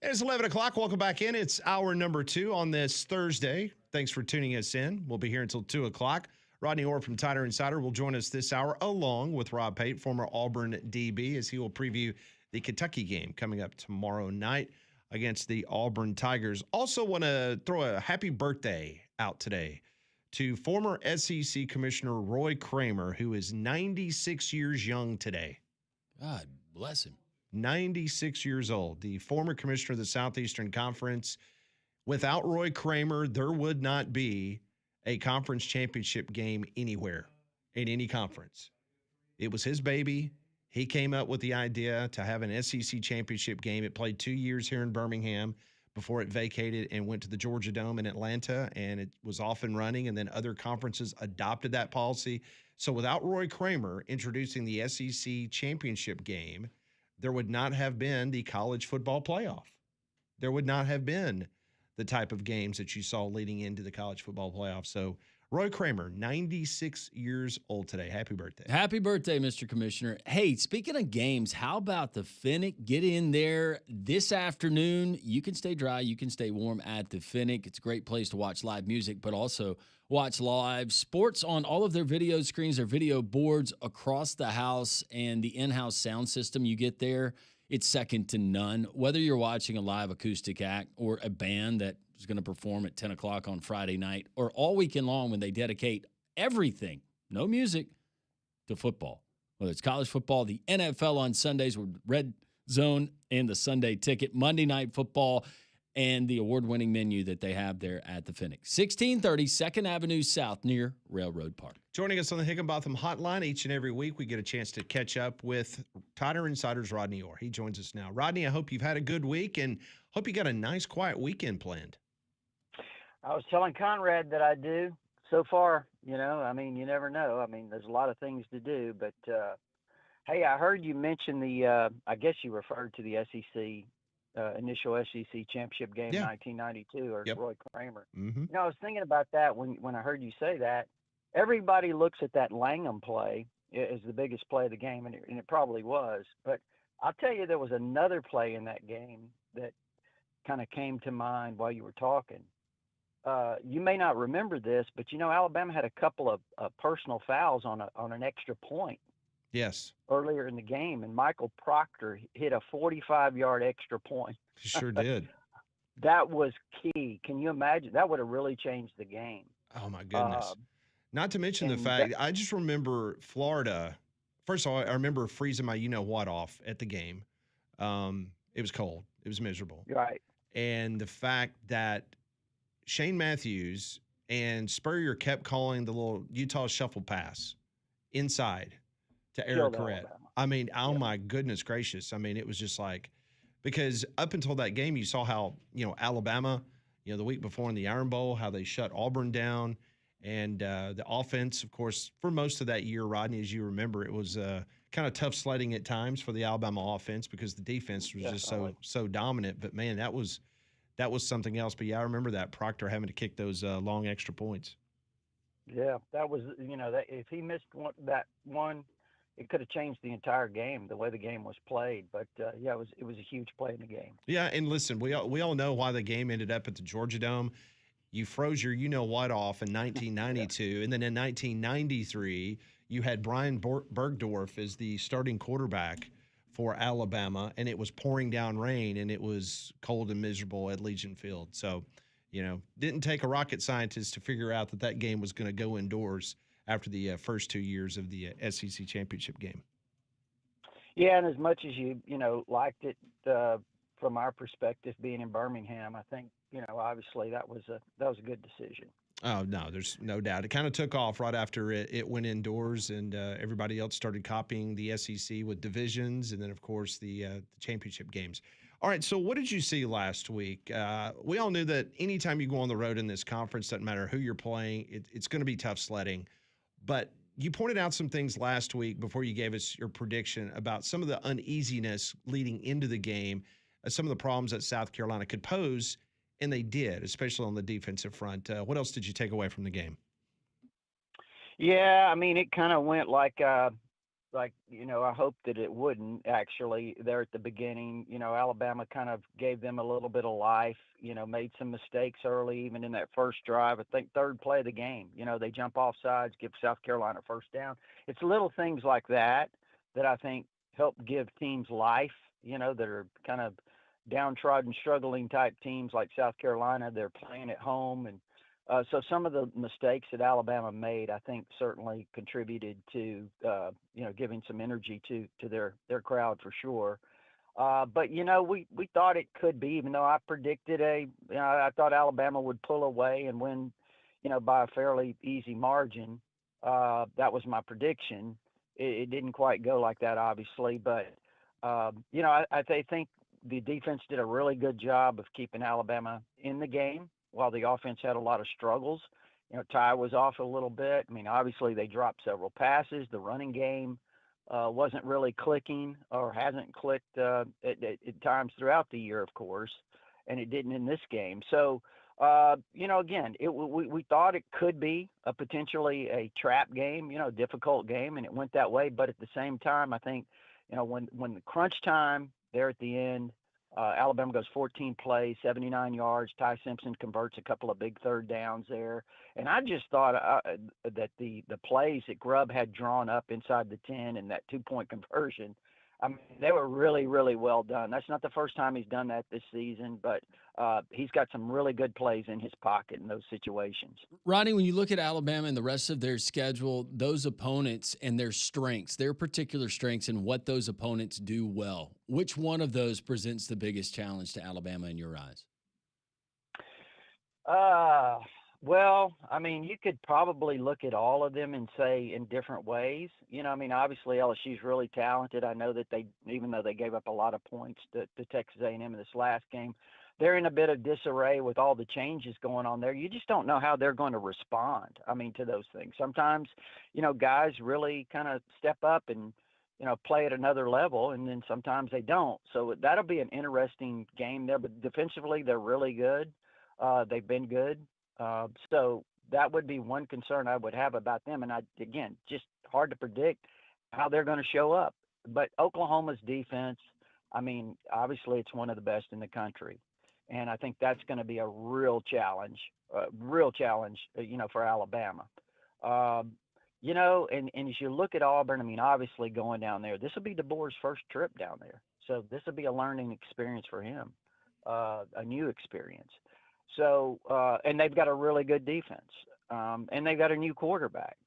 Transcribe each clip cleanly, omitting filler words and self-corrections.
It's 11 o'clock. Welcome back in. It's hour number 2 on this Thursday. Thanks for tuning us in. We'll be here until 2 o'clock. Rodney Orr from Tider Insider will join us this hour, along with Rob Pate, former Auburn DB, as he will preview the Kentucky game coming up tomorrow night against the Auburn Tigers. Also want to throw a happy birthday out today to former SEC Commissioner Roy Kramer, who is 96 years young today. God bless him. 96 years old, the former commissioner of the Southeastern Conference. Without Roy Kramer, there would not be a conference championship game anywhere in any conference. It was his baby. He came up with the idea to have an SEC championship game. It played 2 years here in Birmingham before it vacated and went to the Georgia Dome in Atlanta, and it was off and running, and then other conferences adopted that policy. So without Roy Kramer introducing the SEC championship game, there would not have been the college football playoff. There would not have been the type of games that you saw leading into the college football playoff. So Roy Kramer, 96 years old today. Happy birthday. Happy birthday, Mr. Commissioner. Hey, speaking of games, how about the Finnick? Get in there this afternoon. You can stay dry. You can stay warm at the Finnick. It's a great place to watch live music, but also watch live sports on all of their video screens, their video boards across the house, and the in-house sound system you get there. It's second to none. Whether you're watching a live acoustic act or a band that is going to perform at 10 o'clock on Friday night, or all weekend long when they dedicate everything, no music, to football. Whether it's college football, the NFL on Sundays with Red Zone and the Sunday Ticket, Monday Night Football, and the award-winning menu that they have there at the Finnick. 1630 2nd Avenue South near Railroad Park. Joining us on the Higginbotham Hotline each and every week, we get a chance to catch up with Tider Insider's Rodney Orr. He joins us now. Rodney, I hope you've had a good week and hope you got a nice, quiet weekend planned. I was telling Conrad that I do. So far, you never know. There's a lot of things to do, but hey, I heard you mention I guess you referred to the SEC initial SEC championship game in 1992 or Roy Kramer. Mm-hmm. I was thinking about that when I heard you say that. Everybody looks at that Langham play as the biggest play of the game, and it probably was. But I'll tell you, there was another play in that game that kind of came to mind while you were talking. You may not remember this, but Alabama had a couple of personal fouls on an extra point. Yes. Earlier in the game, and Michael Proctor hit a 45-yard extra point. He sure did. That was key. Can you imagine? That would have really changed the game. Oh, my goodness. Not to mention the fact, I just remember Florida. First of all, I remember freezing my you-know-what off at the game. It was cold. It was miserable. Right. And the fact that Shane Matthews and Spurrier kept calling the little Utah shuffle pass inside to Eric Corrett. My goodness gracious. It was just like, because up until that game, you saw how, Alabama, the week before in the Iron Bowl, how they shut Auburn down. And the offense, of course, for most of that year, Rodney, as you remember, it was kind of tough sledding at times for the Alabama offense because the defense was just so dominant. But, man, that was something else. But, yeah, I remember that, Proctor having to kick those long extra points. Yeah, that was, that if he missed that one, it could have changed the entire game, the way the game was played. But, it was a huge play in the game. Yeah, and listen, we all know why the game ended up at the Georgia Dome. You froze your you-know-what off in 1992, and then in 1993, you had Brian Bergdorf as the starting quarterback for Alabama, and it was pouring down rain, and it was cold and miserable at Legion Field. So, didn't take a rocket scientist to figure out that game was going to go indoors after the first 2 years of the SEC championship game. Yeah, and as much as you liked it from our perspective, being in Birmingham, I think obviously that was a good decision. Oh no, there's no doubt. It kind of took off right after it went indoors, and everybody else started copying the SEC with divisions, and then of course the championship games. All right, so what did you see last week? We all knew that anytime you go on the road in this conference, doesn't matter who you're playing, it's going to be tough sledding. But you pointed out some things last week before you gave us your prediction about some of the uneasiness leading into the game, some of the problems that South Carolina could pose, and they did, especially on the defensive front. What else did you take away from the game? Yeah, it kind of went like I hope that it wouldn't actually there at the beginning. Alabama kind of gave them a little bit of life, made some mistakes early, even in that first drive. I think third play of the game, they jump off sides, give South Carolina first down. It's little things like that I think help give teams life, that are kind of downtrodden, struggling type teams like South Carolina. They're playing at home, and so some of the mistakes that Alabama made, I think, certainly contributed to giving some energy to their crowd for sure. But we thought it could be, even though I predicted I thought Alabama would pull away and win, by a fairly easy margin. That was my prediction. It didn't quite go like that, obviously, but I think the defense did a really good job of keeping Alabama in the game while the offense had a lot of struggles. Ty was off a little bit. I mean, obviously they dropped several passes. The running game wasn't really clicking or hasn't clicked at times throughout the year, of course, and it didn't in this game. So, again, we thought it could be potentially a trap game, difficult game, and it went that way. But at the same time, I think, when the crunch time there at the end, Alabama goes 14 plays, 79 yards. Ty Simpson converts a couple of big third downs there. And I just thought that the plays that Grubb had drawn up inside the 10 and that 2-point conversion, I mean, they were really, really well done. That's not the first time he's done that this season, but he's got some really good plays in his pocket in those situations. Rodney, when you look at Alabama and the rest of their schedule, those opponents and their strengths, their particular strengths and what those opponents do well, which one of those presents the biggest challenge to Alabama in your eyes? Well, I mean, you could probably look at all of them and say in different ways. I mean, obviously LSU's really talented. I know that even though they gave up a lot of points to Texas A&M in this last game, they're in a bit of disarray with all the changes going on there. You just don't know how they're going to respond. I mean, to those things. Sometimes, guys really kind of step up and, play at another level, and then sometimes they don't. So that'll be an interesting game there. But defensively, they're really good. They've been good. So that would be one concern I would have about them. And again, just hard to predict how they're going to show up. But Oklahoma's defense, I mean, obviously it's one of the best in the country. And I think that's going to be a real challenge, for Alabama. And as you look at Auburn, I mean, obviously going down there, this will be DeBoer's first trip down there. So this will be a learning experience for him, a new experience. So, and they've got a really good defense, and they've got a new quarterback.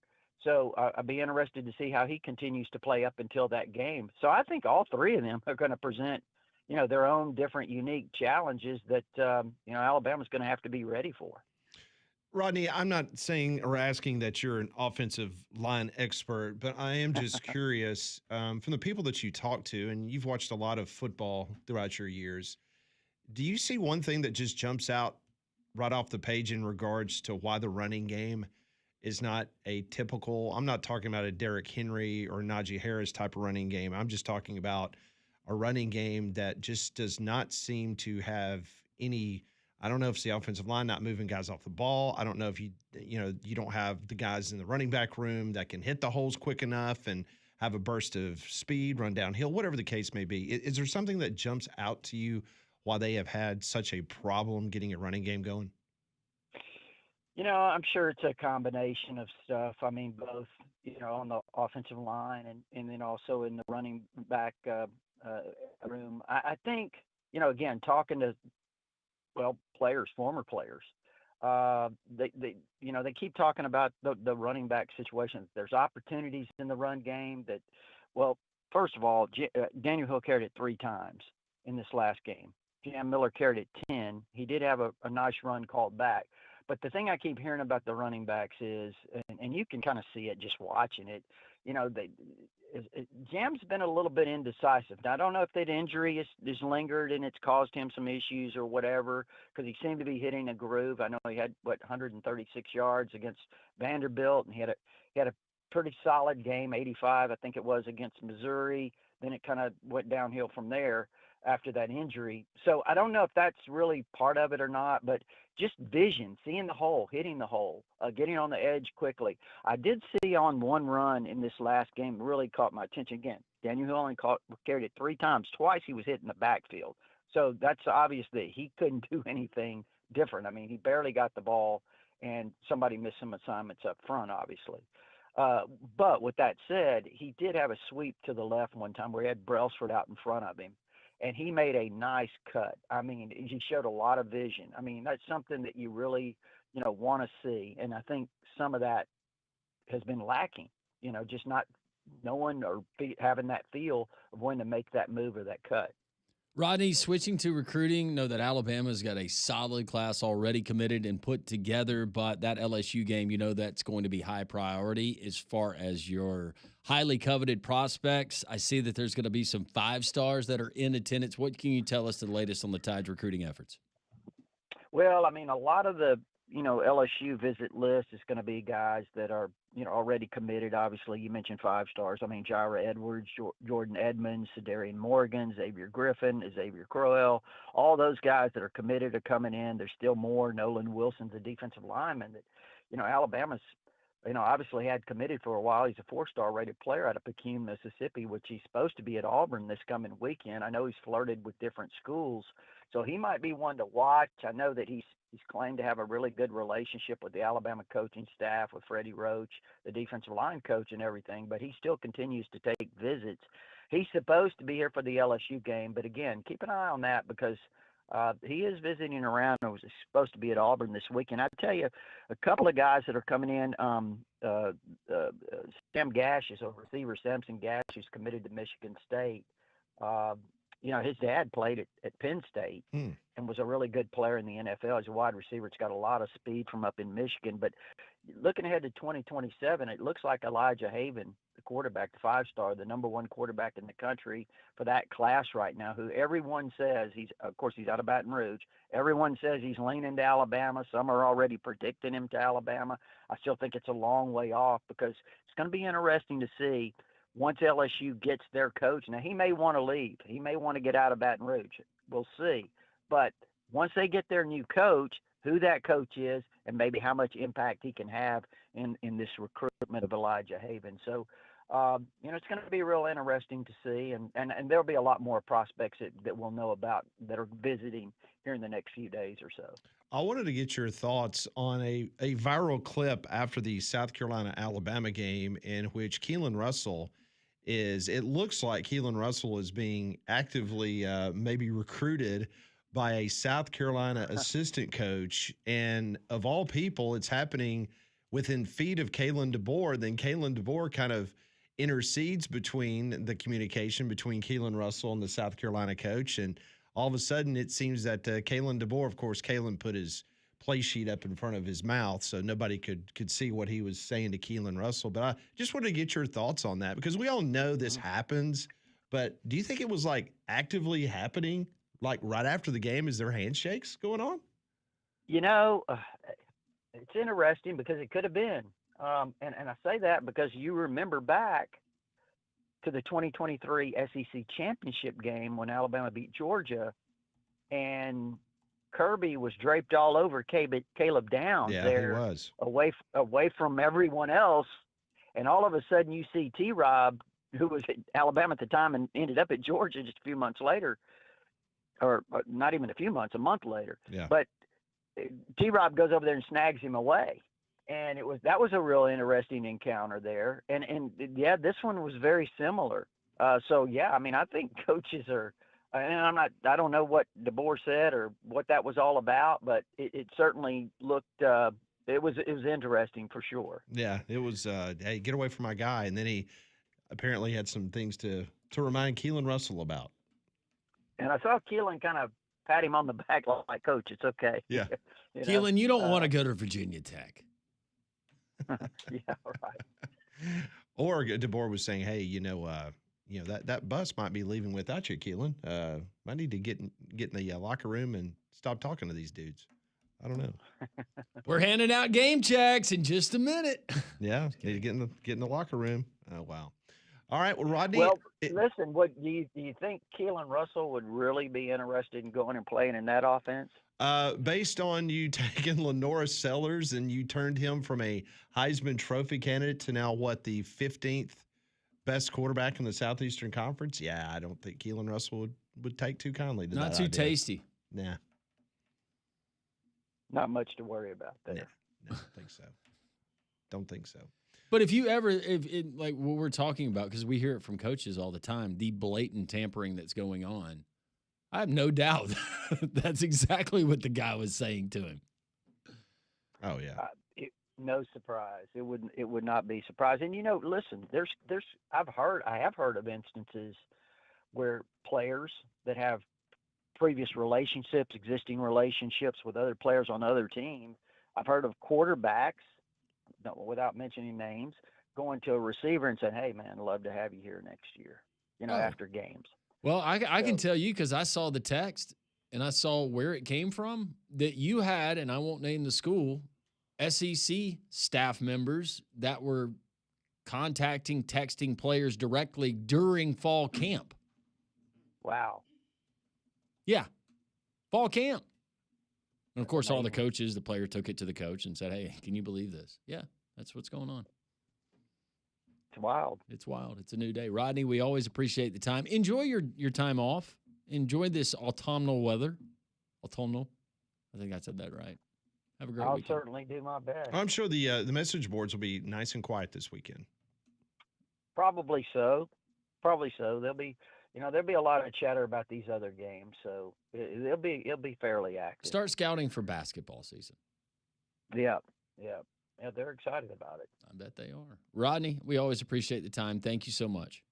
So I'd be interested to see how he continues to play up until that game. So I think all three of them are going to present, their own different unique challenges that, Alabama's going to have to be ready for. Rodney, I'm not saying or asking that you're an offensive line expert, but I am just curious from the people that you talk to, and you've watched a lot of football throughout your years. Do you see one thing that just jumps out right off the page in regards to why the running game is not a typical, I'm not talking about a Derrick Henry or Najee Harris type of running game. I'm just talking about a running game that just does not seem to have any, I don't know if it's the offensive line not moving guys off the ball. I don't know if you don't have the guys in the running back room that can hit the holes quick enough and have a burst of speed, run downhill, whatever the case may be. Is there something that jumps out to you why they have had such a problem getting a running game going? I'm sure it's a combination of stuff. I mean, both, on the offensive line and then also in the running back room. I think, again, talking to, players, former players, they keep talking about the running back situation. There's opportunities in the run game that, first of all, Daniel Hill carried it 3 times in this last game. Jam Miller carried it 10. He did have a nice run called back. But the thing I keep hearing about the running backs is, and you can kind of see it just watching it, Jam's been a little bit indecisive. Now, I don't know if that injury is lingered and it's caused him some issues or whatever, because he seemed to be hitting a groove. I know he had, 136 yards against Vanderbilt, and he had a pretty solid game, 85, I think it was, against Missouri. Then it kind of went downhill from there. after that injury. So I don't know if that's really part of it or not, but just vision, seeing the hole, hitting the hole, getting on the edge quickly. I did see on one run in this last game really caught my attention again. Daniel Hill only carried it 3 times. Twice he was hitting the backfield. So that's obvious that he couldn't do anything different. I mean, he barely got the ball, and somebody missed some assignments up front, obviously. But with that said, he did have a sweep to the left one time where he had Brailsford out in front of him, and he made a nice cut. I mean, he showed a lot of vision. I mean, that's something that you really, want to see. And I think some of that has been lacking, just not knowing or having that feel of when to make that move or that cut. Rodney, switching to recruiting, know that Alabama's got a solid class already committed and put together, but that LSU game, that's going to be high priority as far as your highly coveted prospects. I see that there's going to be some 5-stars that are in attendance. What can you tell us the latest on the Tide's recruiting efforts? Well, I mean, a lot of the LSU visit list is going to be guys that are, already committed. Obviously, you mentioned 5-stars. I mean, Jira Edwards, Jordan Edmonds, Cedarian Morgan, Xavier Griffin, Xavier Crowell, all those guys that are committed are coming in. There's still more. Nolan Wilson's a defensive lineman that, Alabama's, obviously had committed for a while. He's a 4-star rated player out of Pekin, Mississippi, which he's supposed to be at Auburn this coming weekend. I know he's flirted with different schools, so he might be one to watch. I know that he's claimed to have a really good relationship with the Alabama coaching staff, with Freddie Roach, the defensive line coach, and everything, but he still continues to take visits. He's supposed to be here for the LSU game, but again, keep an eye on that because he is visiting around. He was supposed to be at Auburn this weekend. I tell you, a couple of guys that are coming in. Sam Gash is a receiver. Samson Gash, who's committed to Michigan State. His dad played at Penn State and was a really good player in the NFL. He's a wide receiver. It's got a lot of speed from up in Michigan. But looking ahead to 2027, it looks like Elijah Haven, the quarterback, the 5-star, the number 1 quarterback in the country for that class right now, who everyone says he's out of Baton Rouge. Everyone says he's leaning to Alabama. Some are already predicting him to Alabama. I still think it's a long way off because it's going to be interesting to see once LSU gets their coach. Now, he may want to leave. He may want to get out of Baton Rouge. We'll see. But once they get their new coach, who that coach is, and maybe how much impact he can have in this recruitment of Elijah Haven. So, it's going to be real interesting to see. And there'll be a lot more prospects that we'll know about that are visiting here in the next few days or so. I wanted to get your thoughts on a viral clip after the South Carolina-Alabama game in which Keelan Russell it looks like Keelan Russell is being actively maybe recruited by a South Carolina assistant coach. And of all people, it's happening within feet of Kalen DeBoer. Then Kalen DeBoer kind of intercedes between the communication between Keelan Russell and the South Carolina coach. And all of a sudden, it seems that Kalen DeBoer, of course, Kalen put his play sheet up in front of his mouth so nobody could see what he was saying to Keelan Russell. But I just wanted to get your thoughts on that because we all know this happens. But do you think it was like actively happening, like right after the game? Is there handshakes going on? It's interesting because it could have been. And I say that because you remember back to the 2023 SEC championship game when Alabama beat Georgia, and Kirby was draped all over Caleb Downs there, he was away from everyone else, and all of a sudden you see T-Rob, who was at Alabama at the time and ended up at Georgia just a few months later, or not even a few months, a month later. Yeah. But T-Rob goes over there and snags him away. And that was a real interesting encounter there. And this one was very similar. I think coaches are, and I don't know what DeBoer said or what that was all about, but it certainly looked, it was interesting for sure. Yeah, it was, hey, get away from my guy. And then he apparently had some things to remind Keelan Russell about. And I saw Keelan kind of pat him on the back like, Coach, it's okay. Yeah. Keelan, you don't want to go to Virginia Tech. Yeah, right. Or DeBoer was saying, hey, that bus might be leaving without you, Keelan. I need to get in the locker room and stop talking to these dudes. I don't know. We're handing out game checks in just a minute. Yeah, need to get in the locker room. Oh, wow. All right. Well, Rodney, Well, listen, what do you think Keelan Russell would really be interested in going and playing in that offense? based on you taking Lenora Sellers and you turned him from a Heisman Trophy candidate to now what, the 15th best quarterback in the Southeastern Conference? Yeah, I don't think Keelan Russell would take too kindly to Not that too idea. tasty. Nah, Not much to worry about nah, there. no, don't think so. Don't think so. But if you ever, if it, like what we're talking about, because we hear it from coaches all the time, the blatant tampering that's going on, I have no doubt that's exactly what the guy was saying to him. Oh yeah. No surprise. It would not be surprising. Listen, I have heard of instances where players that have previous relationships, existing relationships with other players on other teams. I've heard of quarterbacks, without mentioning names, going to a receiver and saying, "Hey, man, I'd love to have you here next year." Oh. After games. Well, I can tell you because I saw the text and I saw where it came from that you had, and I won't name the school, SEC staff members that were texting players directly during fall camp. Wow. Yeah, fall camp. And of course, all the Amazing. coaches, the player took it to the coach and said, "Hey, can you believe this?" Yeah, that's what's going on. It's wild. It's wild. It's a new day. Rodney, we always appreciate the time. Enjoy your time off. Enjoy this autumnal weather. Autumnal. I think I said that right. Have a great I'll weekend. certainly do my best. I'm sure the message boards will be nice and quiet this weekend. Probably so. There'll be a lot of chatter about these other games, so it'll be fairly active. Start scouting for basketball season. Yeah. Yeah, they're excited about it. I bet they are. Rodney, we always appreciate the time. Thank you so much.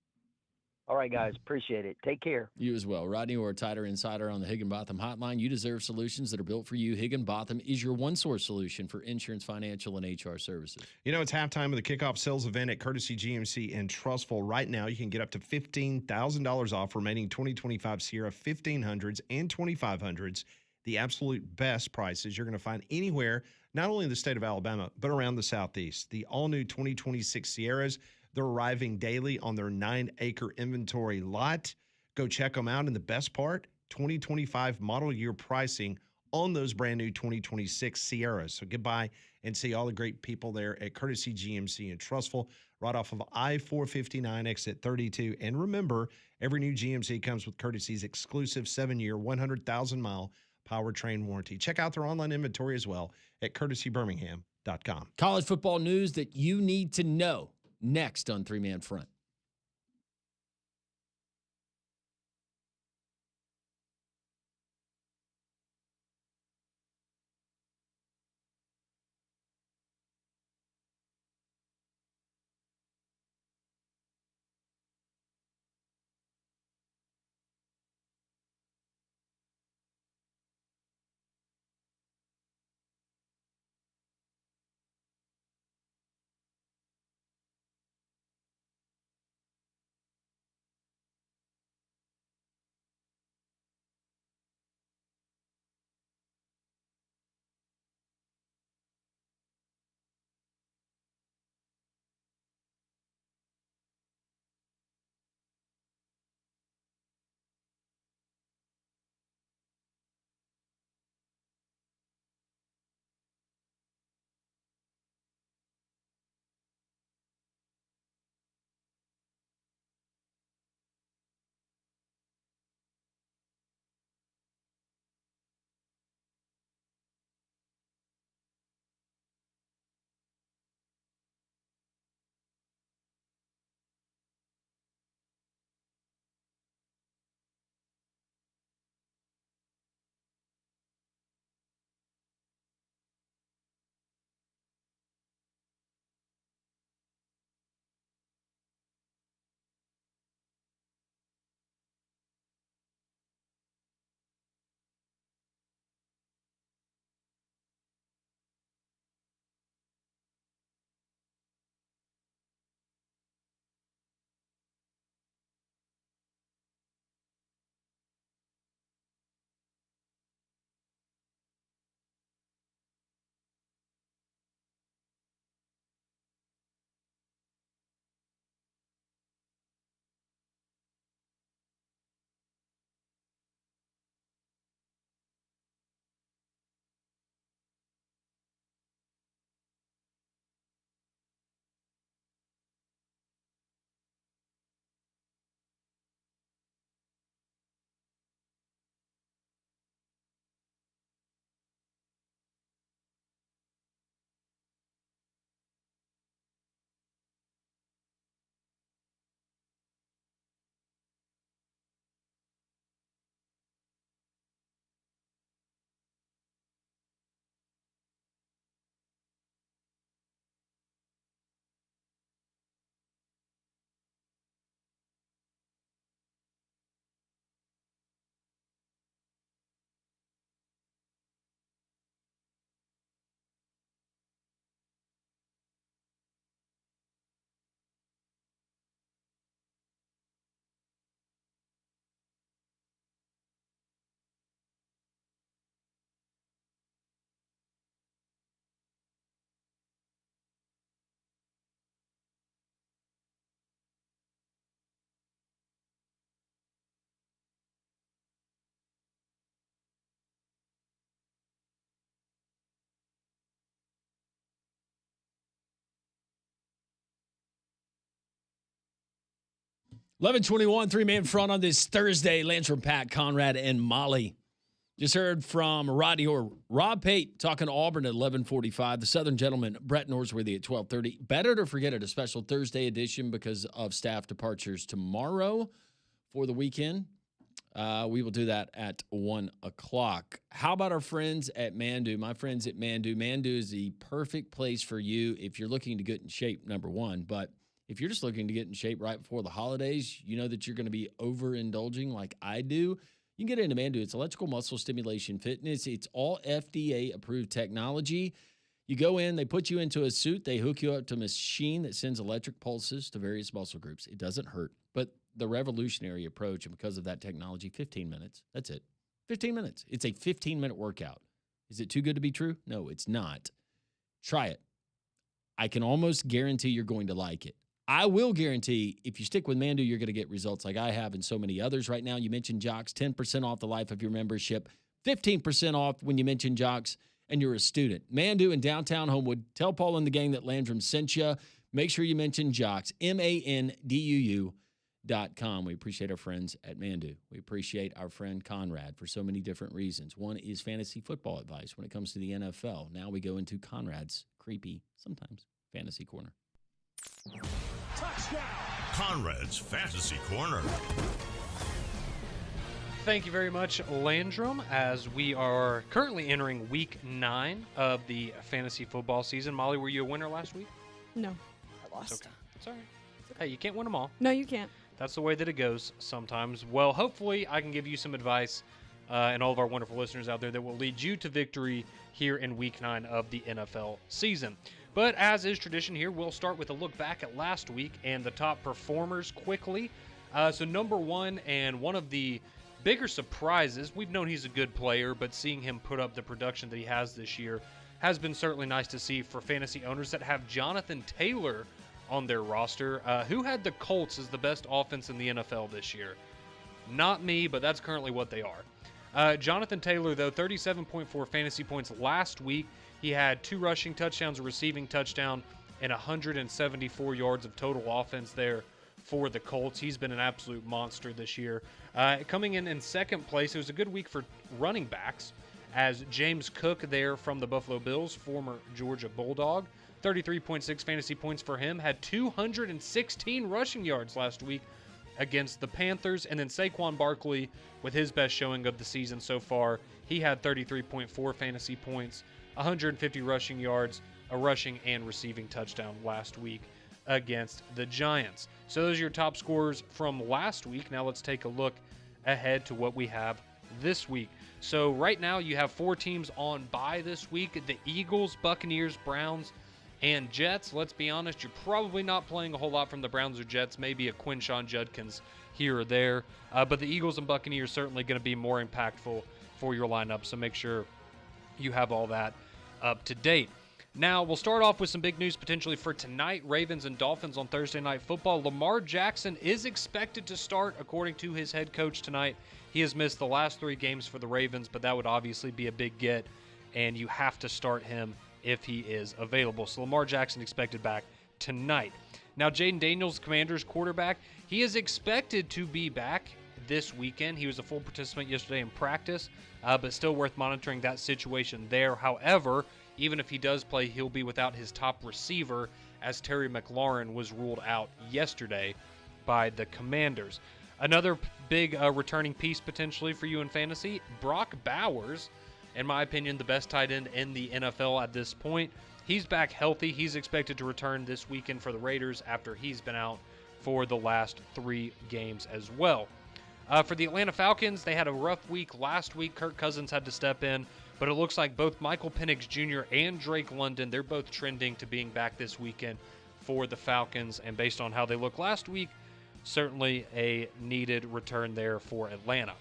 All right, guys. Appreciate it. Take care. You as well. Rodney Orr, Tighter Insider on the Higginbotham Hotline. You deserve solutions that are built for you. Higginbotham is your one-source solution for insurance, financial, and HR services. It's halftime of the kickoff sales event at Courtesy GMC in Trussville. Right now, you can get up to $15,000 off remaining 2025 Sierra 1500s and 2500s. The absolute best prices you're going to find anywhere, not only in the state of Alabama, but around the Southeast. The all-new 2026 Sierras, they're arriving daily on their 9-acre inventory lot. Go check them out. And the best part, 2025 model year pricing on those brand new 2026 Sierras. So get by and see all the great people there at Courtesy GMC in Trussville, right off of I-459 exit 32. And remember, every new GMC comes with Courtesy's exclusive 7-year, 100,000-mile powertrain warranty. Check out their online inventory as well at courtesybirmingham.com. College football news that you need to know next on Three Man Front. 11:21, three-man front on this Thursday. Landrum, Pat, Conrad, and Molly. Just heard from Rodney Orr. Rob Pate talking to Auburn at 11:45. The Southern gentleman, Brett Norsworthy at 12:30. Better to forget it, a special Thursday edition because of staff departures tomorrow for the weekend. We will do that at 1 o'clock. How about our friends at Mandu? My friends at Mandu. Mandu is the perfect place for you if you're looking to get in shape, number one. But if you're just looking to get in shape right before the holidays, you know that you're going to be overindulging like I do. You can get into Mandu. It's electrical muscle stimulation fitness. It's all FDA-approved technology. You go in, they put you into a suit, they hook you up to a machine that sends electric pulses to various muscle groups. It doesn't hurt, but the revolutionary approach, and because of that technology, 15 minutes. That's it. 15 minutes. It's a 15-minute workout. Is it too good to be true? No, it's not. Try it. I can almost guarantee you're going to like it. I will guarantee if you stick with Mandu, you're going to get results like I have and so many others right now. You mentioned Jocks, 10% off the life of your membership, 15% off when you mention Jocks and you're a student. Mandu in downtown Homewood. Tell Paul and the gang that Landrum sent you. Make sure you mention Jocks, MANDUU.com. We appreciate our friends at Mandu. We appreciate our friend Conrad for so many different reasons. One is fantasy football advice when it comes to the NFL. Now we go into Conrad's creepy, sometimes, fantasy corner. Touchdown. Conrad's Fantasy Corner. Thank you very much, Landrum, as we are currently entering week 9 of the fantasy football season. Molly, were you a winner last week? No, I lost. It's okay. It's all right. Hey, you can't win them all. No, you can't. That's the way that it goes sometimes. Well, hopefully I can give you some advice and all of our wonderful listeners out there that will lead you to victory here in week 9 of the NFL season. But as is tradition here, we'll start with a look back at last week and the top performers quickly. So number 1, and one of the bigger surprises, we've known he's a good player, but seeing him put up the production that he has this year has been certainly nice to see for fantasy owners that have Jonathan Taylor on their roster. Who had the Colts as the best offense in the NFL this year? Not me, but that's currently what they are. Jonathan Taylor, though, 37.4 fantasy points last week. He had 2 rushing touchdowns, a receiving touchdown, and 174 yards of total offense there for the Colts. He's been an absolute monster this year. Coming in second place, it was a good week for running backs, as James Cook there from the Buffalo Bills, former Georgia Bulldog, 33.6 fantasy points for him, had 216 rushing yards last week against the Panthers. And then Saquon Barkley, with his best showing of the season so far, he had 33.4 fantasy points, 150 rushing yards, a rushing and receiving touchdown last week against the Giants. So those are your top scorers from last week. Now let's take a look ahead to what we have this week. So right now you have 4 teams on bye this week: the Eagles, Buccaneers, Browns, and Jets. Let's be honest, you're probably not playing a whole lot from the Browns or Jets, maybe a Quinshon Judkins here or there. But the Eagles and Buccaneers certainly going to be more impactful for your lineup, so make sure you have all that up to date. Now, we'll start off with some big news potentially for tonight. Ravens and Dolphins on Thursday Night Football. Lamar Jackson is expected to start, according to his head coach tonight. He has missed the last 3 games for the Ravens, but that would obviously be a big get, and you have to start him if he is available. So Lamar Jackson expected back tonight. Now, Jaden Daniels, Commanders quarterback, he is expected to be back this weekend. He was a full participant yesterday in practice, but still worth monitoring that situation there. However, even if he does play, he'll be without his top receiver, as Terry McLaurin was ruled out yesterday by the Commanders. Another big returning piece potentially for you in fantasy, Brock Bowers, in my opinion, the best tight end in the NFL at this point. He's back healthy. He's expected to return this weekend for the Raiders after he's been out for the last 3 games as well. For the Atlanta Falcons, they had a rough week last week. Kirk Cousins had to step in, but it looks like both Michael Penix Jr. and Drake London, they're both trending to being back this weekend for the Falcons, and based on how they looked last week, certainly a needed return there for Atlanta.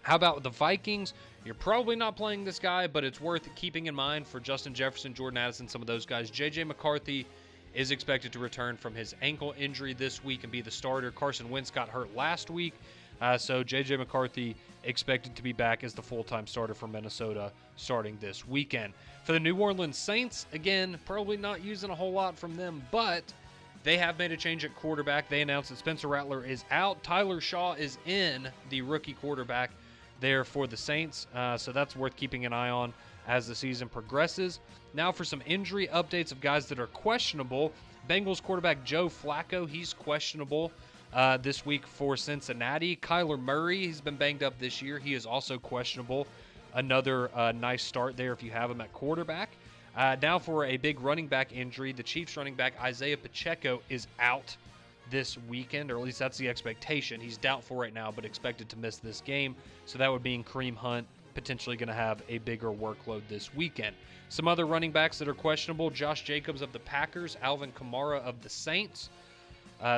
How about the Vikings? You're probably not playing this guy, but it's worth keeping in mind for Justin Jefferson, Jordan Addison, some of those guys. J.J. McCarthy is expected to return from his ankle injury this week and be the starter. Carson Wentz got hurt last week, so J.J. McCarthy expected to be back as the full-time starter for Minnesota starting this weekend. For the New Orleans Saints, again, probably not using a whole lot from them, but They have made a change at quarterback. They announced that Spencer Rattler is out. Tyler Shaw is in, the rookie quarterback there for the Saints. So that's worth keeping an eye on as the season progresses. Now for some injury updates of guys that are questionable. Bengals quarterback Joe Flacco, he's questionable this week for Cincinnati. Kyler Murray, he's been banged up this year. He is also questionable. Another nice start there if you have him at quarterback. Now for a big running back injury, the Chiefs running back Isaiah Pacheco is out this weekend, or at least that's the expectation. He's doubtful right now, but expected to miss this game. So that would mean Kareem Hunt potentially going to have a bigger workload this weekend. Some other running backs that are questionable: Josh Jacobs of the Packers, Alvin Kamara of the Saints.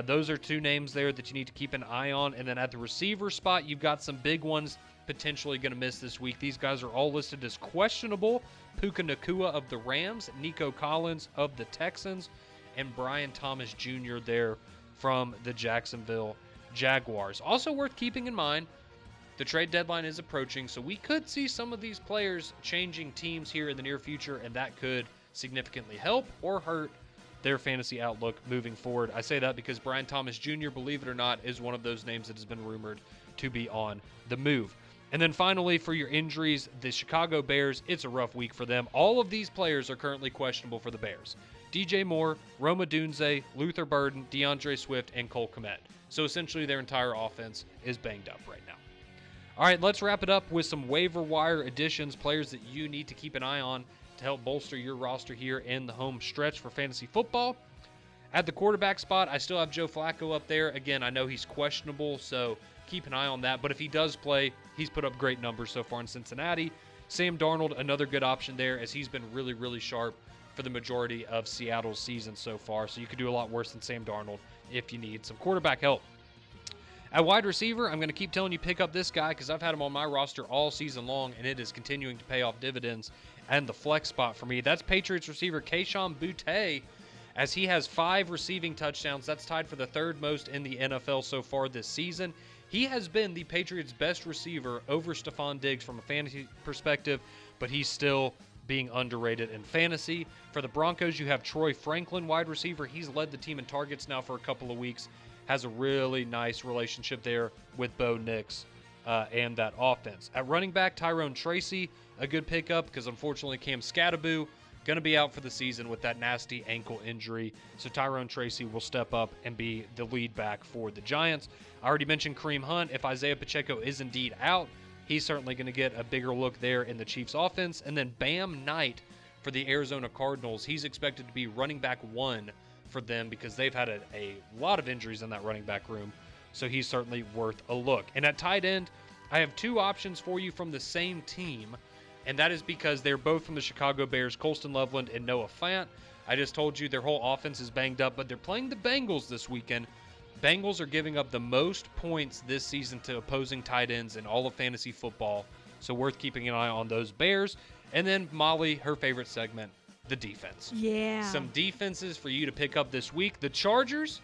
Those are two names there that you need to keep an eye on. And then at the receiver spot, you've got some big ones potentially going to miss this week. These guys are all listed as questionable: Puka Nacua of the Rams, Nico Collins of the Texans, and Brian Thomas Jr. there from the Jacksonville Jaguars. Also worth keeping in mind, the trade deadline is approaching, so we could see some of these players changing teams here in the near future, and that could significantly help or hurt their fantasy outlook moving forward. I say that because Brian Thomas Jr., believe it or not, is one of those names that has been rumored to be on the move. And then finally, for your injuries, the Chicago Bears, it's a rough week for them. All of these players are currently questionable for the Bears: DJ Moore, Roma Dunze, Luther Burden, DeAndre Swift, and Cole Kmet. So essentially their entire offense is banged up right now. All right, let's wrap it up with some waiver wire additions, players that you need to keep an eye on to help bolster your roster here in the home stretch for fantasy football. At the quarterback spot, I still have Joe Flacco up there. Again, I know he's questionable, so keep an eye on that. But if he does play, he's put up great numbers so far in Cincinnati. Sam Darnold, another good option there, as he's been really, really sharp for the majority of Seattle's season so far. So you could do a lot worse than Sam Darnold if you need some quarterback help. At wide receiver, I'm going to keep telling you pick up this guy because I've had him on my roster all season long, and it is continuing to pay off dividends. And the flex spot for me, that's Patriots receiver Kayshon Boutte, as he has 5 receiving touchdowns. That's tied for the third most in the NFL so far this season. He has been the Patriots' best receiver over Stephon Diggs from a fantasy perspective, but he's still being underrated in fantasy. For the Broncos, you have Troy Franklin, wide receiver. He's led the team in targets now for a couple of weeks. Has a really nice relationship there with Bo Nix and that offense. At running back, Tyrone Tracy, a good pickup because unfortunately Cam Scatteraboo going to be out for the season with that nasty ankle injury. So Tyrone Tracy will step up and be the lead back for the Giants. I already mentioned Kareem Hunt. If Isaiah Pacheco is indeed out, he's certainly going to get a bigger look there in the Chiefs offense. And then Bam Knight for the Arizona Cardinals. He's expected to be running back 1 for them because they've had a lot of injuries in that running back room. So he's certainly worth a look. And at tight end, I have 2 options for you from the same team, and that is because they're both from the Chicago Bears, Colston Loveland and Noah Fant. I just told you their whole offense is banged up, but they're playing the Bengals this weekend. Bengals are giving up the most points this season to opposing tight ends in all of fantasy football, so worth keeping an eye on those Bears. And then Molly, her favorite segment, the defense. Yeah. Some defenses for you to pick up this week. The Chargers,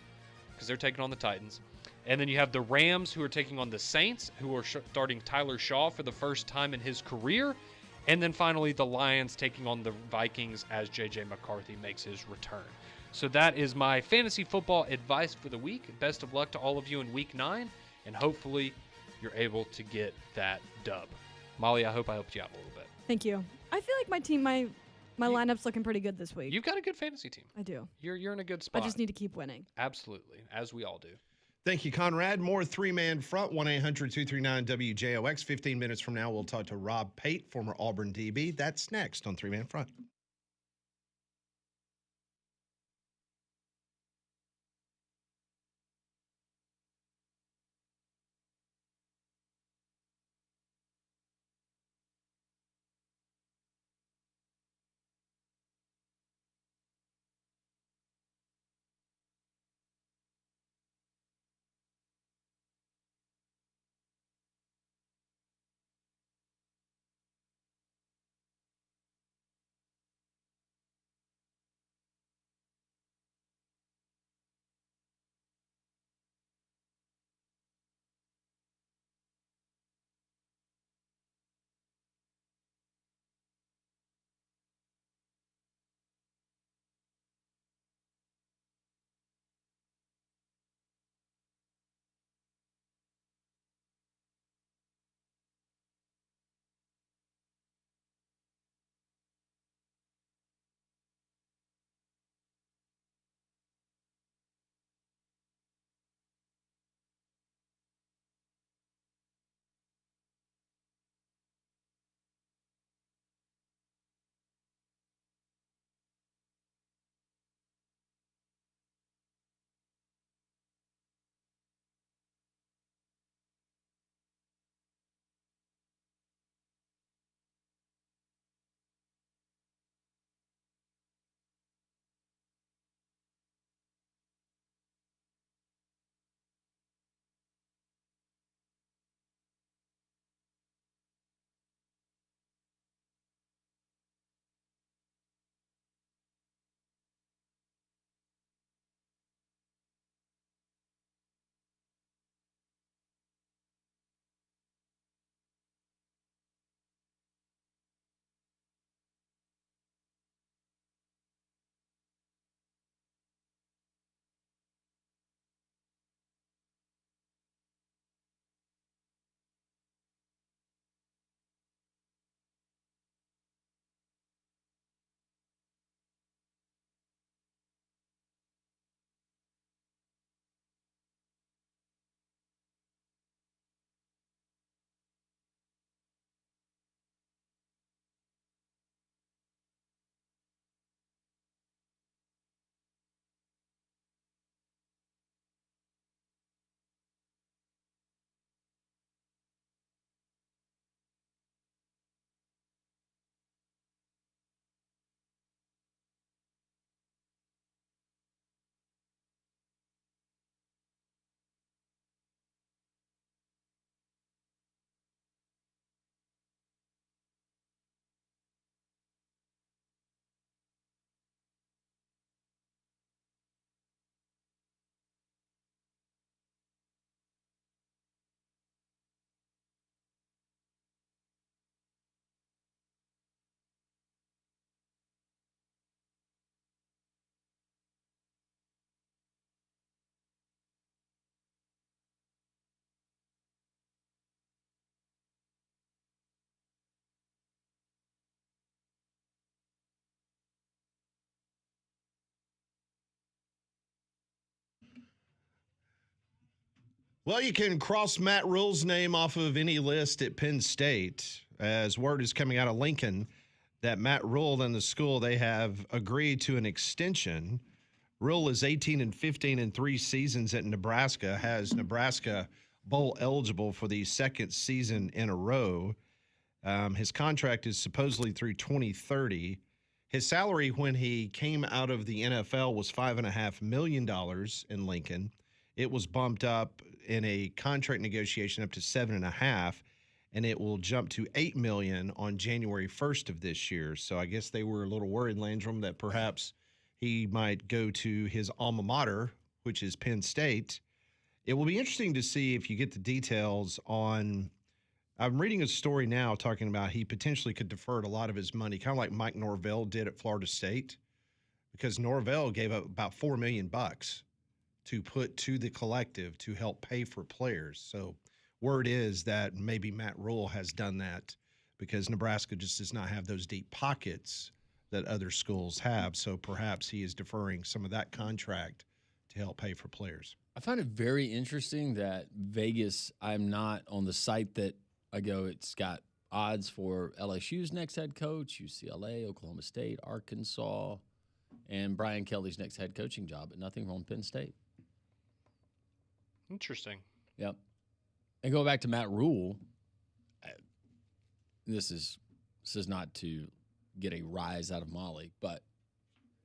because they're taking on the Titans. And then you have the Rams, who are taking on the Saints, who are starting Tyler Shaw for the first time in his career. And then finally, the Lions taking on the Vikings as J.J. McCarthy makes his return. So that is my fantasy football advice for the week. Best of luck to all of you in Week 9, and hopefully you're able to get that dub. Molly, I hope I helped you out a little bit. Thank you. I feel like my team, my lineup's looking pretty good this week. You've got a good fantasy team. I do. You're in a good spot. I just need to keep winning. Absolutely, as we all do. Thank you, Conrad. More 3-man front, 1-800-239-WJOX. 15 minutes from now, we'll talk to Rob Pate, former Auburn DB. That's next on 3-man front. Well, you can cross Matt Rule's name off of any list at Penn State, as word is coming out of Lincoln that Matt Rule and the school, they have agreed to an extension. Rule is 18-15 in 3 seasons at Nebraska, has Nebraska bowl eligible for the second season in a row. His contract is supposedly through 2030. His salary when he came out of the NFL was $5.5 million in Lincoln. It was bumped up in a contract negotiation up to $7.5 million, and it will jump to $8 million on January 1st of this year. So I guess they were a little worried, Landrum, that perhaps he might go to his alma mater, which is Penn State. It will be interesting to see if you get the details on. I'm reading a story now talking about he potentially could defer a lot of his money, kind of like Mike Norvell did at Florida State, because Norvell gave up about $4 million to put to the collective to help pay for players. So word is that maybe Matt Rule has done that because Nebraska just does not have those deep pockets that other schools have. So perhaps he is deferring some of that contract to help pay for players. I find it very interesting that Vegas, I'm not on the site that I go, it's got odds for LSU's next head coach, UCLA, Oklahoma State, Arkansas, and Brian Kelly's next head coaching job, but nothing on Penn State. Interesting. Yep. And go back to Matt Rule. This is not to get a rise out of Molly, but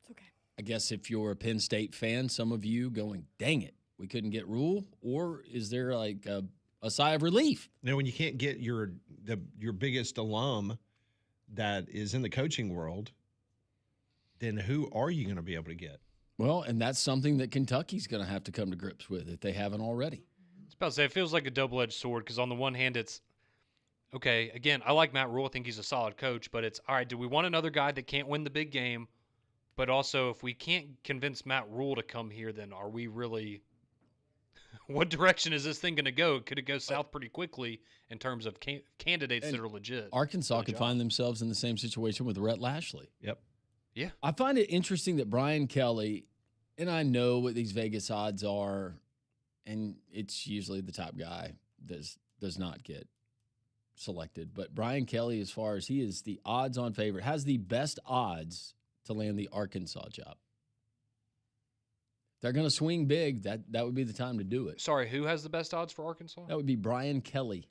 It's okay. I guess if you're a Penn State fan, some of you going, dang it, we couldn't get Rule, or is there like a sigh of relief? Now, when you can't get your biggest alum that is in the coaching world, then who are you going to be able to get? Well, and that's something that Kentucky's going to have to come to grips with if they haven't already. I was about to say, it feels like a double-edged sword because on the one hand, it's, okay, again, I like Matt Rule. I think he's a solid coach, but it's, all right, do we want another guy that can't win the big game? But also, if we can't convince Matt Rule to come here, then are we really – what direction is this thing going to go? Could it go south pretty quickly in terms of candidates that are legit? Arkansas could find themselves in the same situation with Rhett Lashley. Yep. Yeah. I find it interesting that Brian Kelly, and I know what these Vegas odds are, and it's usually the top guy does not get selected. But Brian Kelly, as far as he is the odds-on favorite, has the best odds to land the Arkansas job. They're going to swing big. That would be the time to do it. Sorry, who has the best odds for Arkansas? That would be Brian Kelly,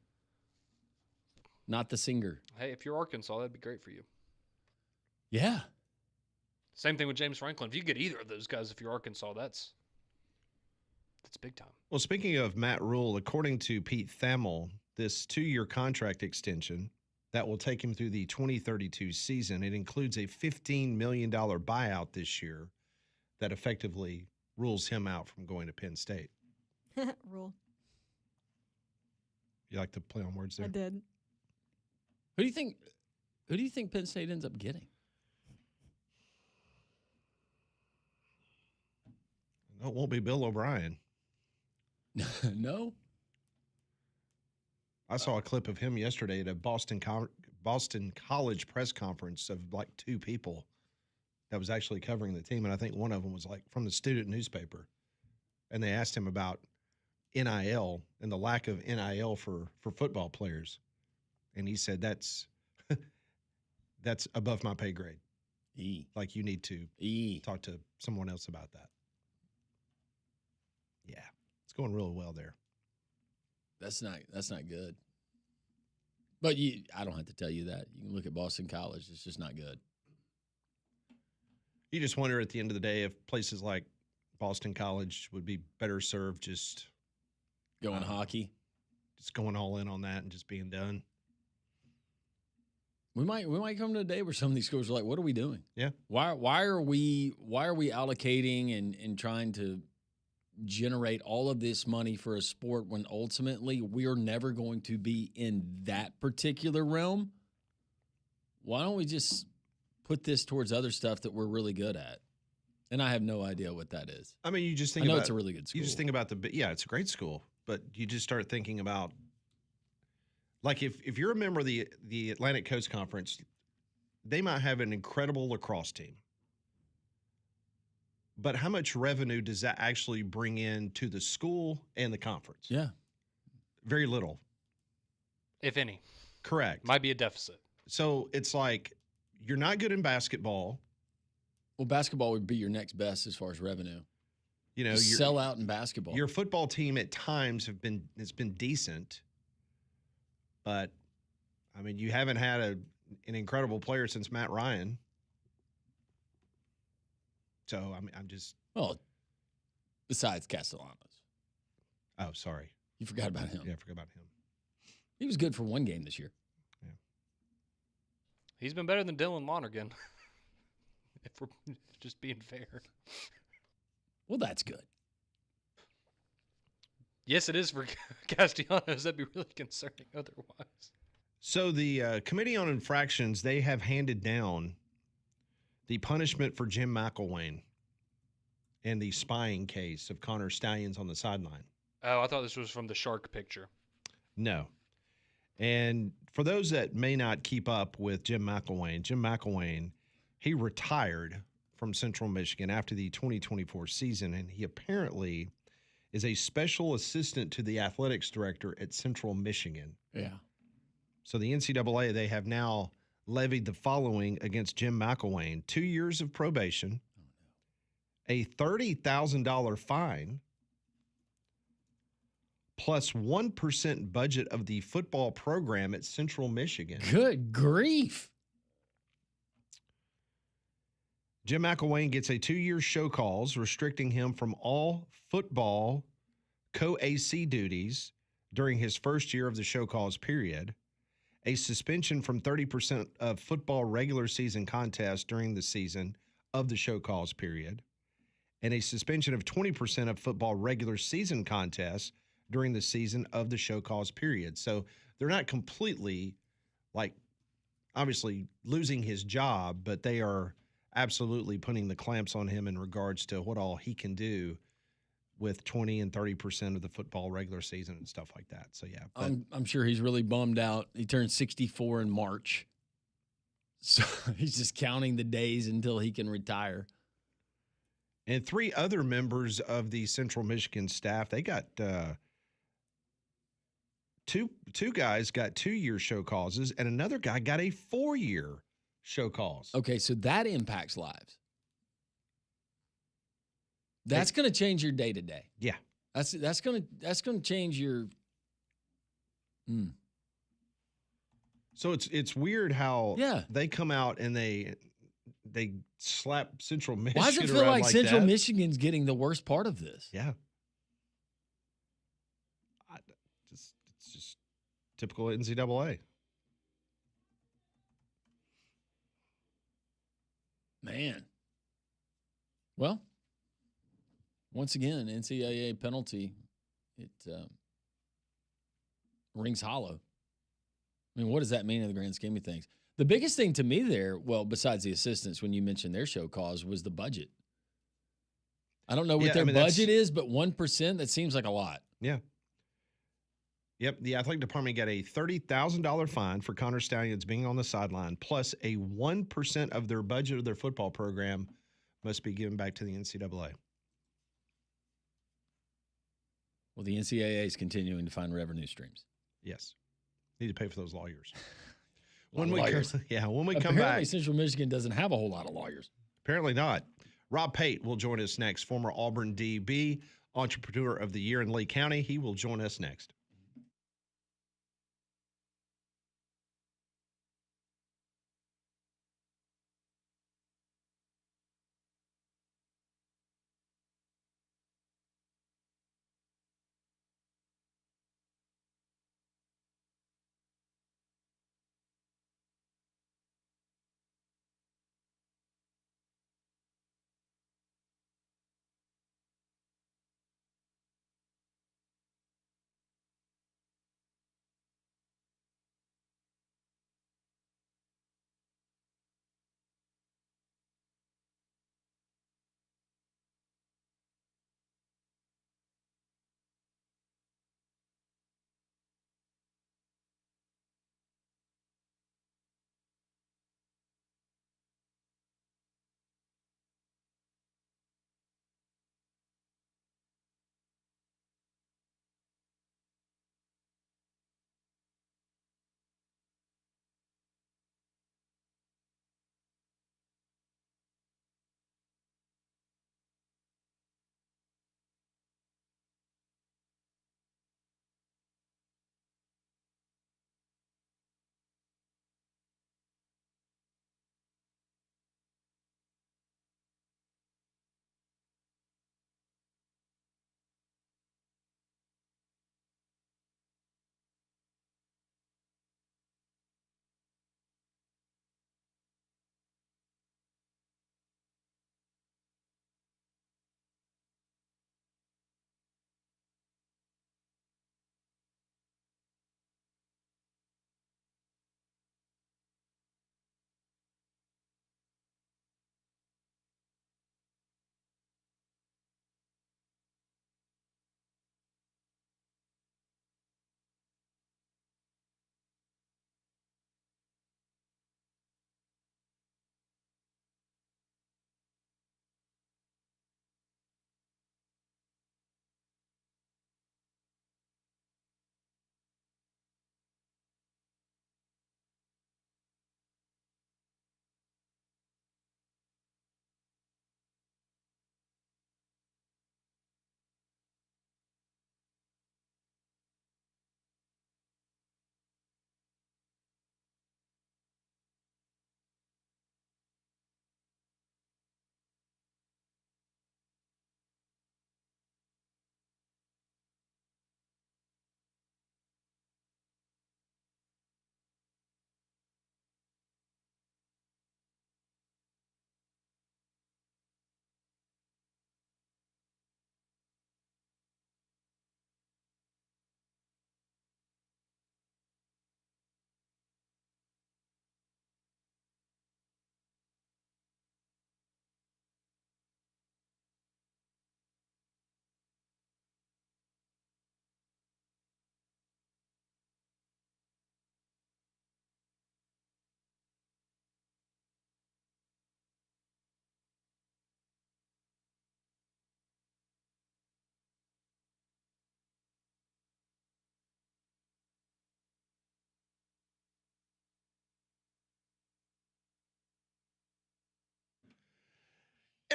not the singer. Hey, if you're Arkansas, that'd be great for you. Yeah. Same thing with James Franklin. If you get either of those guys, if you're Arkansas, that's big time. Well, speaking of Matt Rule, according to Pete Thamel, this 2-year contract extension that will take him through the 2032 season, it includes a $15 million buyout this year that effectively rules him out from going to Penn State. Rule. You like to play on words there? I did. Who do you think Penn State ends up getting? No, it won't be Bill O'Brien. No. I saw a clip of him yesterday at a Boston College press conference of like 2 people that was actually covering the team, and I think one of them was like from the student newspaper, and they asked him about NIL and the lack of NIL for football players, and he said that's above my pay grade. Like you need to talk to someone else about that. Yeah, it's going real well there. That's not good. But I don't have to tell you that. You can look at Boston College. It's just not good. You just wonder at the end of the day if places like Boston College would be better served just going hockey, just going all in on that and just being done. We might come to a day where some of these schools are like, what are we doing? Yeah. Why are we allocating and trying to generate all of this money for a sport when ultimately we're never going to be in that particular realm? Why don't we just put this towards other stuff that we're really good at? And I have no idea what that is. I mean, you just think I know it's a really good school. You just think about it's a great school, but you just start thinking about, like, if you're a member of the Atlantic Coast Conference, they might have an incredible lacrosse team. But how much revenue does that actually bring in to the school and the conference? Yeah. Very little. if any. Correct. Might be a deficit. So it's like you're not good in basketball. Well, basketball would be your next best as far as revenue. You know, You sell out in basketball. Your football team at times has been decent, but I mean, you haven't had an incredible player since Matt Ryan. So I'm just. Well, besides Castellanos. Oh, sorry. You forgot about him. Yeah, I forgot about him. He was good for one game this year. Yeah. He's been better than Dylan Lonergan, if we're just being fair. Well, that's good. Yes, it is for Castellanos. That'd be really concerning otherwise. So the Committee on Infractions, they have handed down the punishment for Jim McElwain and the spying case of Connor Stallions on the sideline. Oh, I thought this was from the shark picture. No. And for those that may not keep up with Jim McElwain, he retired from Central Michigan after the 2024 season, and he apparently is a special assistant to the athletics director at Central Michigan. Yeah. So the NCAA, they have now levied the following against Jim McElwain: 2 years of probation, a $30,000 fine, plus 1% budget of the football program at Central Michigan. Good grief. Jim McElwain gets a 2-year show cause restricting him from all football co-AC duties during his first year of the show cause period, a suspension from 30% of football regular season contests during the season of the show cause period, and a suspension of 20% of football regular season contests during the season of the show cause period. So they're not completely, like, obviously losing his job, but they are absolutely putting the clamps on him in regards to what all he can do with 20 and 30% of the football regular season and stuff like that. So, yeah. But I'm sure he's really bummed out. He turned 64 in March. So he's just counting the days until he can retire. And 3 other members of the Central Michigan staff, they got two guys got 2-year show causes, and another guy got a 4-year show cause. Okay, so that impacts lives. That's going to change your day to day. Yeah. That's going to change your. So it's weird how Yeah. they come out and they slap Central Michigan. Why does it feel around like Central that? Michigan's getting the worst part of this? Yeah. It's just typical NCAA. Man. Well, once again, NCAA penalty, it rings hollow. I mean, what does that mean in the grand scheme of things? The biggest thing to me there, well, besides the assistants, when you mentioned their show cause, was the budget. I don't know what their budget is, but 1%, that seems like a lot. Yeah. Yep, the athletic department got a $30,000 fine for Connor Stallions being on the sideline, plus a 1% of their budget of their football program must be given back to the NCAA. Well, the NCAA is continuing to find revenue streams. Yes. Need to pay for those lawyers. When we come back. Apparently, Central Michigan doesn't have a whole lot of lawyers. Apparently not. Rob Pate will join us next, former Auburn DB, Entrepreneur of the Year in Lee County. He will join us next.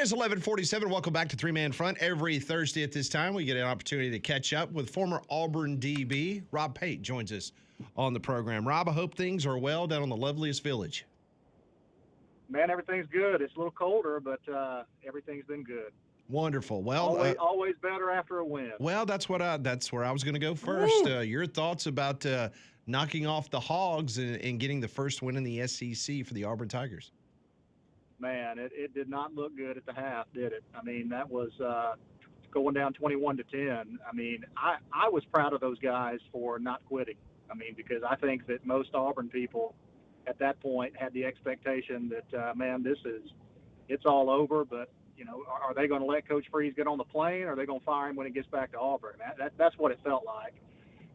It's 11:47. Welcome back to Three Man Front. Every Thursday at this time, we get an opportunity to catch up with former Auburn DB Rob Pate joins us on the program. Rob, I hope things are well down on the loveliest village. Man, everything's good. It's a little colder, but everything's been good. Wonderful. Well, always better after a win. Well, that's where I was going to go first. Your thoughts about knocking off the Hogs and getting the first win in the SEC for the Auburn Tigers? Man, it did not look good at the half, did it? I mean, that was going down 21-10. I mean, I was proud of those guys for not quitting. I mean, because I think that most Auburn people at that point had the expectation that, man, it's all over. But, you know, are they going to let Coach Freeze get on the plane, or are they going to fire him when he gets back to Auburn? That's what it felt like.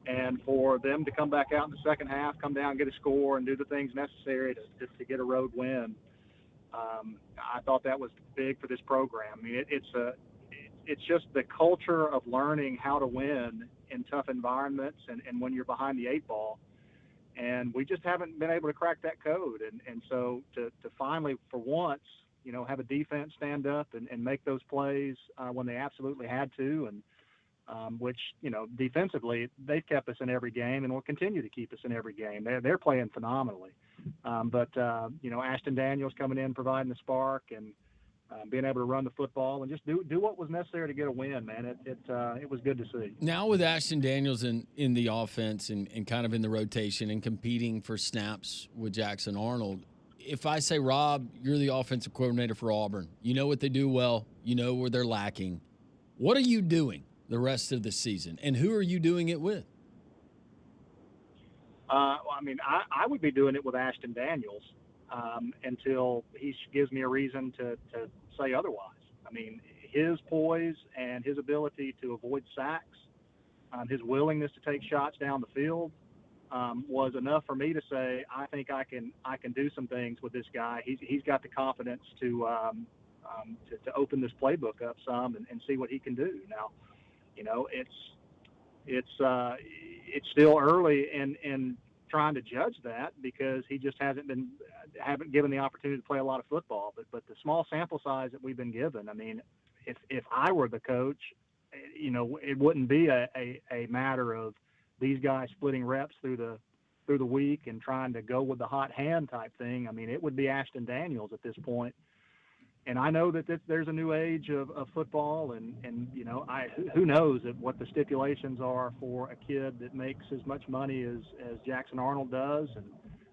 And for them to come back out in the second half, come down, get a score, and do the things necessary to get a road win, I thought that was big for this program. I mean, it's just the culture of learning how to win in tough environments and when you're behind the eight ball. And we just haven't been able to crack that code. And so to finally, for once, you know, have a defense stand up and make those plays when they absolutely had to, and which, you know, defensively, they've kept us in every game and will continue to keep us in every game. They're playing phenomenally. But you know, Ashton Daniels coming in, providing the spark, and being able to run the football and just do what was necessary to get a win, man. It was good to see. Now with Ashton Daniels in the offense and kind of in the rotation and competing for snaps with Jackson Arnold, if I say, Rob, you're the offensive coordinator for Auburn, you know what they do well, you know where they're lacking. What are you doing the rest of the season, and who are you doing it with? I mean, I would be doing it with Ashton Daniels until he gives me a reason to say otherwise. I mean, his poise and his ability to avoid sacks, his willingness to take shots down the field was enough for me to say, I think I can do some things with this guy. He's got the confidence to open this playbook up some and see what he can do. Now, you know, it's still early in trying to judge that because he just haven't given the opportunity to play a lot of football. But the small sample size that we've been given, I mean, if I were the coach, you know, it wouldn't be a matter of these guys splitting reps through the week and trying to go with the hot hand type thing. I mean, it would be Ashton Daniels at this point. And I know that there's a new age of football, and you know, who knows what the stipulations are for a kid that makes as much money as Jackson Arnold does, and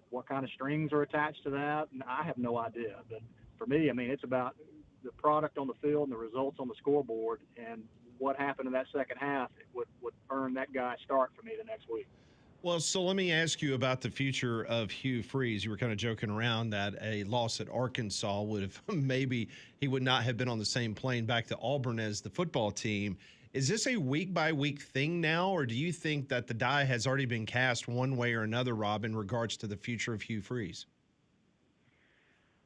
what kind of strings are attached to that. And I have no idea. But for me, I mean, it's about the product on the field and the results on the scoreboard, and what happened in that second half would earn that guy a start for me the next week. Well, so let me ask you about the future of Hugh Freeze. You were kind of joking around that a loss at Arkansas would have maybe he would not have been on the same plane back to Auburn as the football team. Is this a week-by-week thing now, or do you think that the die has already been cast one way or another, Rob, in regards to the future of Hugh Freeze?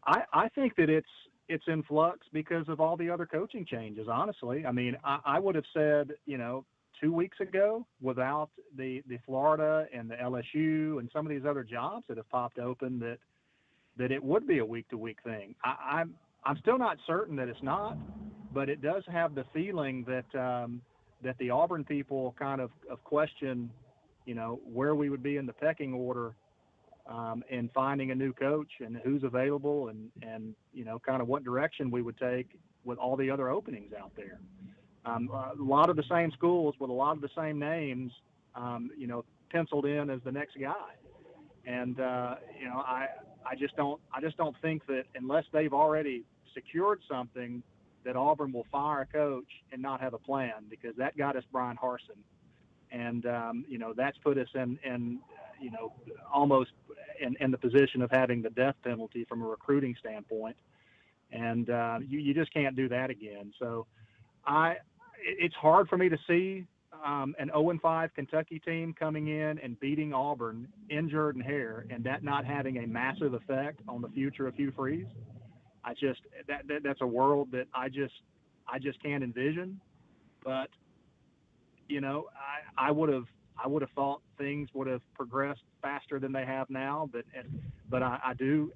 I think that it's in flux because of all the other coaching changes, honestly. I mean, I would have said, you know, 2 weeks ago, without the Florida and the LSU and some of these other jobs that have popped open, that it would be a week-to-week thing. I'm still not certain that it's not, but it does have the feeling that the Auburn people kind of question, you know, where we would be in the pecking order in finding a new coach and who's available and you know, kind of what direction we would take with all the other openings out there. A lot of the same schools with a lot of the same names, you know, penciled in as the next guy. And, you know, I just don't think that unless they've already secured something, that Auburn will fire a coach and not have a plan, because that got us Brian Harsin. And, you know, that's put us in you know, almost in the position of having the death penalty from a recruiting standpoint. And you just can't do that again. So it's hard for me to see an 0-5 Kentucky team coming in and beating Auburn in Jordan-Hare and that not having a massive effect on the future of Hugh Freeze. That's a world that I just can't envision. But you know, I would have thought things would have progressed faster than they have now. But I do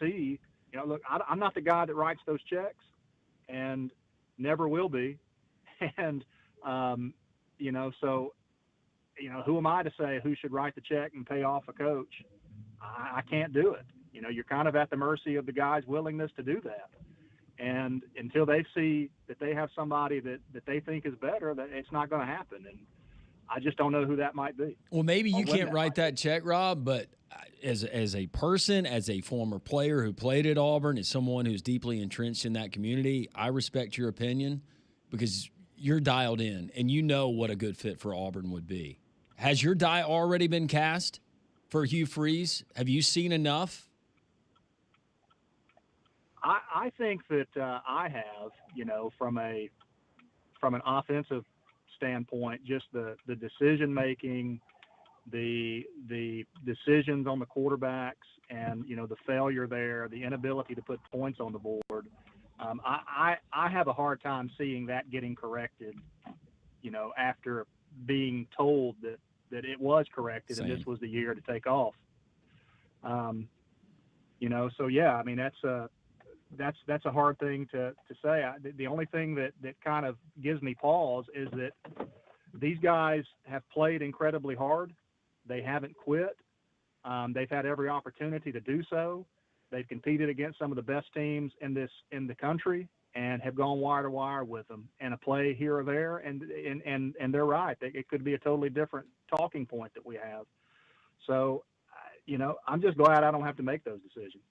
see, you know, look, I'm not the guy that writes those checks. and never will be. And, so, who am I to say who should write the check and pay off a coach? I can't do it. You're kind of at the mercy of the guy's willingness to do that. And until they see that they have somebody that they think is better, that it's not going to happen. And I just don't know who that might be. Well, maybe you can't write that check, Rob, but as a person, as a former player who played at Auburn, as someone who's deeply entrenched in that community, I respect your opinion because you're dialed in and you know what a good fit for Auburn would be. Has your die already been cast for Hugh Freeze? Have you seen enough? I think that I have, from an offensive standpoint, just the decision making, the decisions on the quarterbacks, and the failure there, the inability to put points on the board. I have a hard time seeing that getting corrected. After being told that it was corrected. Same. And this was the year to take off. So yeah, I mean that's a hard thing to say. The only thing that kind of gives me pause is that these guys have played incredibly hard. They haven't quit. They've had every opportunity to do so. They've competed against some of the best teams in the country and have gone wire to wire with them. And a play here or there, and they're right. It could be a totally different talking point that we have. So, I'm just glad I don't have to make those decisions.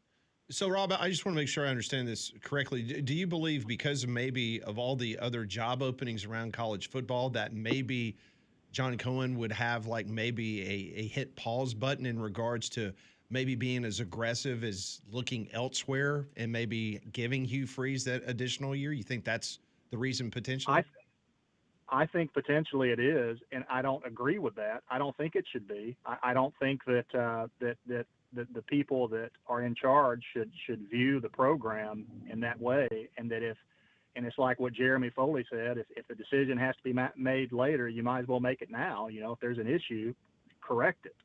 So, Rob, I just want to make sure I understand this correctly. Do you believe because maybe of all the other job openings around college football that maybe John Cohen would have like maybe a hit pause button in regards to maybe being as aggressive as looking elsewhere and maybe giving Hugh Freeze that additional year? You think that's the reason potentially? I think potentially it is, and I don't agree with that. I don't think it should be. I don't think that the people that are in charge should view the program in that way, and that and it's like what Jeremy Foley said, if a decision has to be made later, you might as well make it now. If there's an issue, correct it.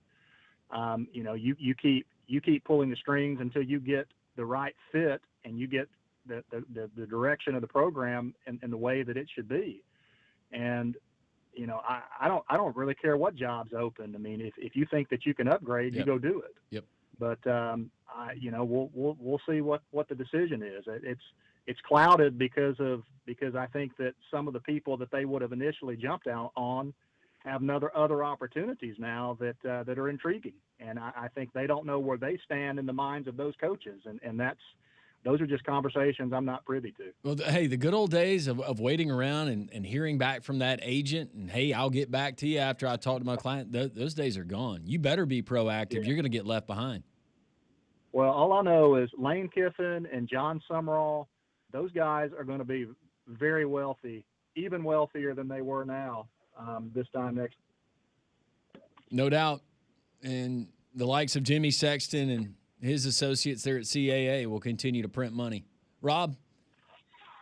You keep pulling the strings until you get the right fit and you get the direction of the program in the way that it should be. And I don't really care what job's open. I mean, if you think that you can upgrade, Yep. you go do it. Yep. But we'll see what the decision is. It's clouded because I think that some of the people that they would have initially jumped out on have other opportunities now that are intriguing, and I think they don't know where they stand in the minds of those coaches, and those are just conversations I'm not privy to. Well, hey, the good old days of waiting around and hearing back from that agent and, hey, I'll get back to you after I talk to my client, those days are gone. You better be proactive. Yeah. You're going to get left behind. Well, all I know is Lane Kiffin and John Summerall, those guys are going to be very wealthy, even wealthier than they were now this time next. No doubt. And the likes of Jimmy Sexton and his associates there at CAA will continue to print money. Rob,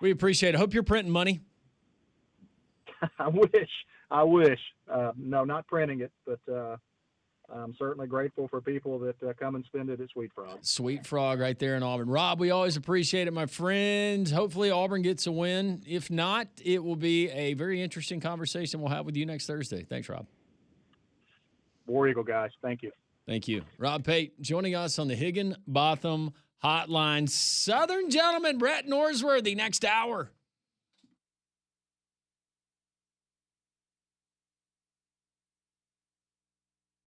we appreciate it. Hope you're printing money. I wish. No, not printing it, but I'm certainly grateful for people that come and spend it at Sweet Frog. Sweet Frog right there in Auburn. Rob, we always appreciate it, my friend. Hopefully Auburn gets a win. If not, it will be a very interesting conversation we'll have with you next Thursday. Thanks, Rob. War Eagle, guys. Thank you. Thank you. Rob Pate joining us on the Higginbotham Hotline. Southern gentleman, Brett Norsworthy, next hour.